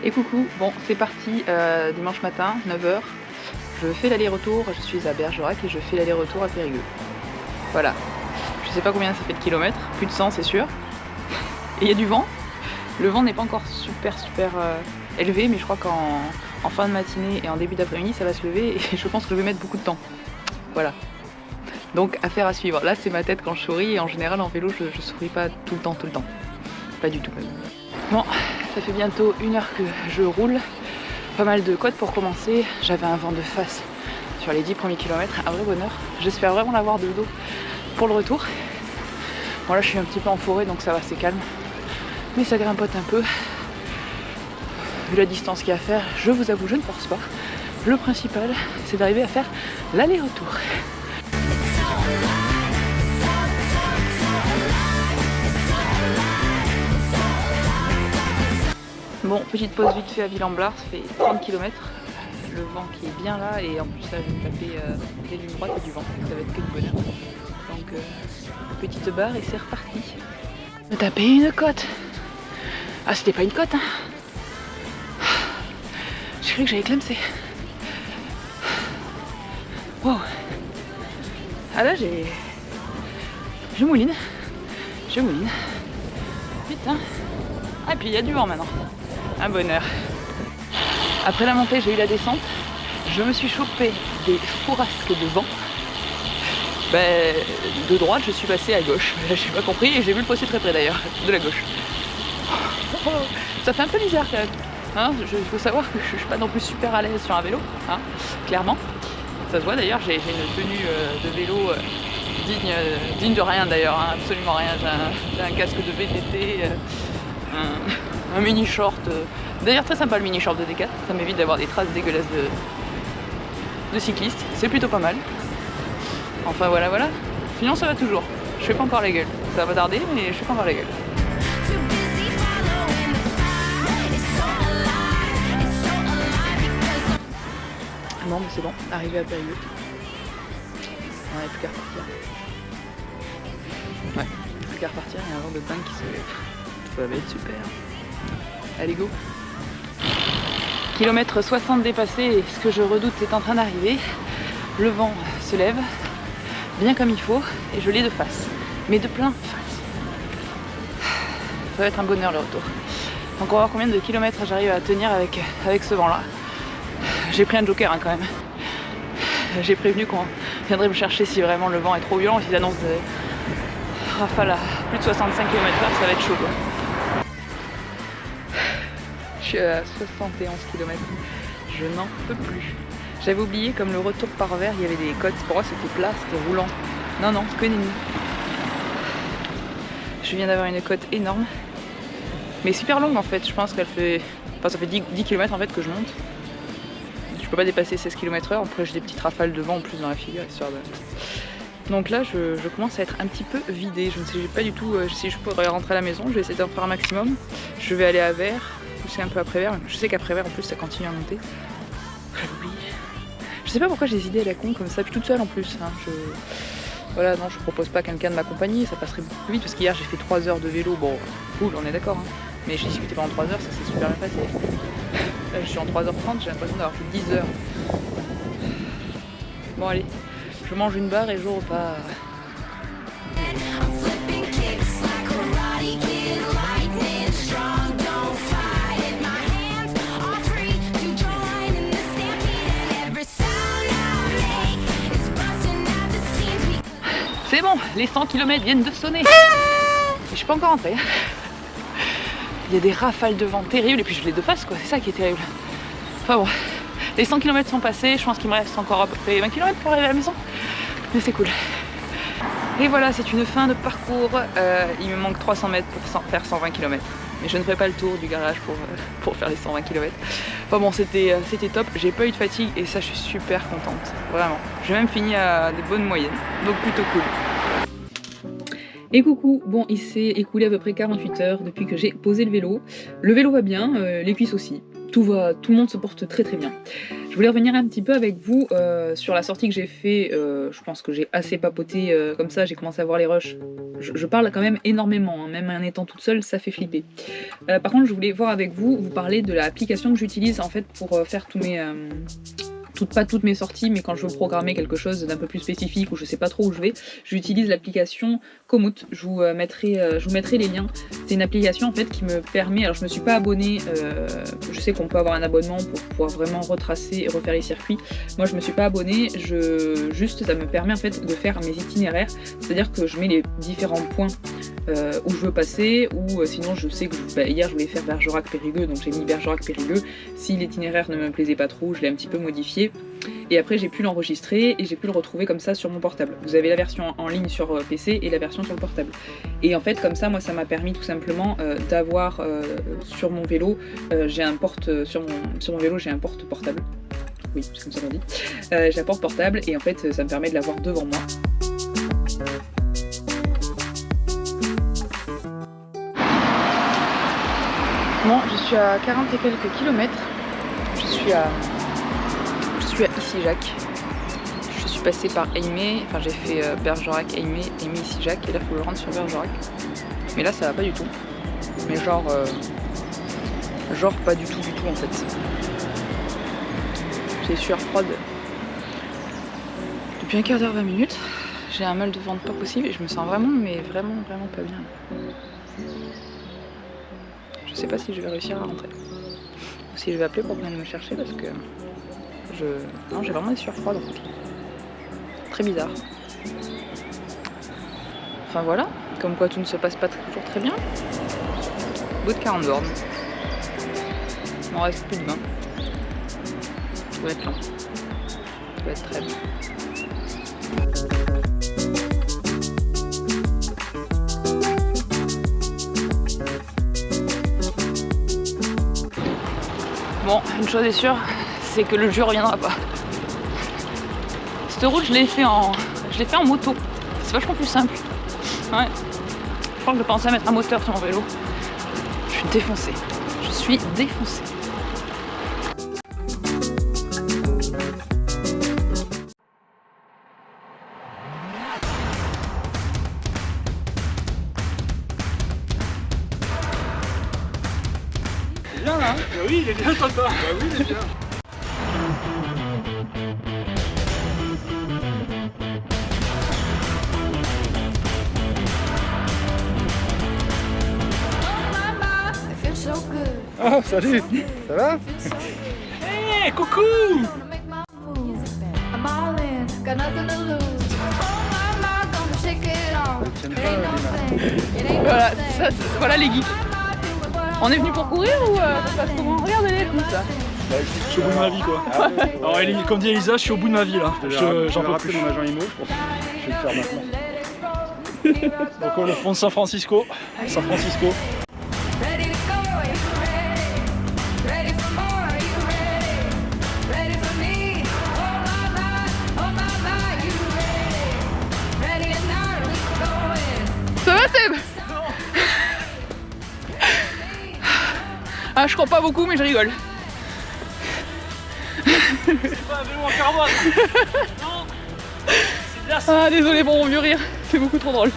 Et coucou, bon c'est parti, dimanche matin, 9 h. Je fais l'aller-retour, je suis à Bergerac et je fais l'aller-retour à Périgueux. Voilà, je sais pas combien ça fait de kilomètres, plus de 100 c'est sûr. Et il y a du vent, le vent n'est pas encore super élevé, mais je crois qu'en fin de matinée et en début d'après-midi ça va se lever et je pense que je vais mettre beaucoup de temps. Voilà. Donc affaire à suivre. Là c'est ma tête quand je souris et en général en vélo je souris pas tout le temps. Pas du tout même. Bon, ça fait bientôt 1 heure que je roule. Pas mal de côtes pour commencer. J'avais un vent de face sur les 10 premiers kilomètres, un vrai bonheur. J'espère vraiment l'avoir de dos pour le retour. Bon là je suis un petit peu en forêt donc ça va, c'est calme. Mais ça grimpote un peu. Vu la distance qu'il y a à faire, je vous avoue, je ne force pas. Le principal, c'est d'arriver à faire l'aller-retour. Bon, petite pause vite fait à Ville-en-Blard, ça fait 30 km. Le vent qui est bien là et en plus là je vais me taper des lignes droites et du vent, donc ça va être que du bonheur. Donc petite barre et c'est reparti. Me taper une côte. Ah c'était pas une côte hein. J'ai cru que j'avais clamsé. Wow. Ah là je mouline. Putain. Ah et puis il y a du vent maintenant. Un bonheur. Après la montée, j'ai eu la descente. Je me suis chopé des fourrasques de vent. Ben, de droite, je suis passée à gauche. J'ai pas compris et j'ai vu le fossé très près d'ailleurs, de la gauche. Ça fait un peu bizarre quand même. Hein, il faut savoir que je suis pas non plus super à l'aise sur un vélo, hein, clairement. Ça se voit d'ailleurs, j'ai une tenue de vélo digne de rien d'ailleurs, hein, absolument rien. J'ai un casque de VTT, un mini short. D'ailleurs très sympa le mini short de Decathlon, ça m'évite d'avoir des traces dégueulasses de cyclistes, c'est plutôt pas mal. Enfin voilà. Sinon ça va toujours, je fais pas encore la gueule. Ça va tarder mais je fais pas encore la gueule. Non mais c'est bon, arrivé à Périgueux. On n'avait plus qu'à repartir. Ouais, plus qu'à repartir, il y a un vent de dingue qui se lève. Ça va être super. Allez go. Kilomètre 60 dépassé et ce que je redoute est en train d'arriver. Le vent se lève, bien comme il faut, et je l'ai de face. Mais de plein face. Ça va être un bonheur le retour. Donc on va voir combien de kilomètres j'arrive à tenir avec ce vent là. J'ai pris un joker hein, quand même. J'ai prévenu qu'on viendrait me chercher si vraiment le vent est trop violent, s'ils annoncent des rafales à plus de 65 km/h, ça va être chaud quoi. Je suis à 71 km, je n'en peux plus. J'avais oublié comme le retour par vers, il y avait des côtes, pour moi c'était plat, c'était roulant. Non, que nenni. Je viens d'avoir une côte énorme, mais super longue en fait, je pense qu'elle fait... Enfin ça fait 10 km en fait que je monte. Je peux pas dépasser 16 km/h, après j'ai des petites rafales de vent en plus dans la figure, histoire de... Donc là je commence à être un petit peu vidée, je ne sais pas du tout si je pourrais rentrer à la maison, je vais essayer d'en faire un maximum. Je vais aller à Vers, pousser un peu après Vers, je sais qu'après Vers en plus ça continue à monter. J'avais oublié. Je sais pas pourquoi j'ai des idées à la con comme ça, puis toute seule en plus. Hein. Voilà, non je propose pas quelqu'un de m'accompagner, ça passerait beaucoup plus vite parce qu'hier j'ai fait 3 heures de vélo, bon cool on est d'accord, hein. Mais j'ai discuté pendant 3 heures, ça s'est super bien passé. Là je suis en 3h30, j'ai l'impression d'avoir fait 10 heures. Bon allez, je mange une barre et je repars. C'est bon, les 100 km viennent de sonner. Et je suis pas encore rentrée. Il y a des rafales de vent terribles et puis je l'ai de face quoi, c'est ça qui est terrible. Enfin bon, les 100 km sont passés, je pense qu'il me reste encore à peu près 20 km pour arriver à la maison. Mais c'est cool. Et voilà, c'est une fin de parcours. Il me manque 300 mètres pour faire 120 km. Mais je ne ferai pas le tour du garage pour faire les 120 km. Enfin bon, c'était top, j'ai pas eu de fatigue et ça je suis super contente, vraiment. J'ai même fini à des bonnes moyennes, donc plutôt cool. Et coucou, bon il s'est écoulé à peu près 48 heures depuis que j'ai posé le vélo. Le vélo va bien, les cuisses aussi. tout le monde se porte très très bien. Je voulais revenir un petit peu avec vous sur la sortie que j'ai fait. Je pense que j'ai assez papoté comme ça, j'ai commencé à voir les rushs. Je parle quand même énormément, hein, même en étant toute seule, ça fait flipper. Par contre, je voulais voir avec vous, parler de l'application que j'utilise en fait pour faire tous mes... pas toutes mes sorties, mais quand je veux programmer quelque chose d'un peu plus spécifique ou je sais pas trop où je vais, j'utilise l'application Komoot. Je vous mettrai les liens. C'est une application en fait qui me permet, alors je me suis pas abonnée, je sais qu'on peut avoir un abonnement pour pouvoir vraiment retracer et refaire les circuits. Moi je me suis pas abonnée, juste ça me permet en fait de faire mes itinéraires, c'est-à-dire que je mets les différents points où je veux passer, ou sinon je sais que hier je voulais faire Bergerac-Périgueux, donc j'ai mis Bergerac-Périgueux. Si l'itinéraire ne me plaisait pas trop, je l'ai un petit peu modifié. Et après j'ai pu l'enregistrer et j'ai pu le retrouver comme ça sur mon portable. Vous avez la version en ligne sur PC et la version sur le portable. Et en fait comme ça, moi ça m'a permis tout simplement d'avoir sur mon vélo, j'ai un sur mon vélo j'ai un porte portable. Oui, c'est comme ça qu'on dit. J'ai un porte portable et en fait ça me permet de l'avoir devant moi. Bon, je suis à 40 et quelques kilomètres. Je suis à Issy-Jacques. Je suis passée par Aimé, enfin j'ai fait Bergerac, Aimé, Issy-Jacques, et là il faut que je rentre sur Bergerac. Mais là ça va pas du tout. Mais genre pas du tout en fait. J'ai sueur froide depuis un quart d'heure, 20 minutes. J'ai un mal de ventre pas possible et je me sens vraiment pas bien. Je sais pas si je vais réussir à rentrer. Ou si je vais appeler pour qu'on vienne me chercher parce que non, j'ai vraiment des sueurs froides en fait. Très bizarre. Enfin voilà, comme quoi tout ne se passe pas toujours très bien. Au bout de 40 bornes. Il m'en reste plus de 20. Ça va être long. Ça va être très long. Bon, une chose est sûre, c'est que le jeu reviendra pas. Cette route, je l'ai fait en moto. C'est vachement plus simple. Ouais. Je crois que je pensais à mettre un moteur sur mon vélo. Je suis défoncée. Je suis défoncée. Bien là, hein. Bah oui, il est bien sympa. Bah oui, il est bien. Oh, salut. Ça va? Hey, coucou. Voilà les geeks. On est venu pour courir ou ça se passe comment? Regardez tout ça. Bah, je suis au bout de ma vie quoi. Alors comme dit Elisa, je suis au bout de ma vie là. J'en peux plus. Mon agent IMO, je vais le faire maintenant. Donc le pont de San Francisco. Ça va Seb? Ah, je crois pas beaucoup mais je rigole. C'est pas un vélo en carbone. Non. C'est glace. Ah désolé pour mon vieux rire, c'est beaucoup trop drôle.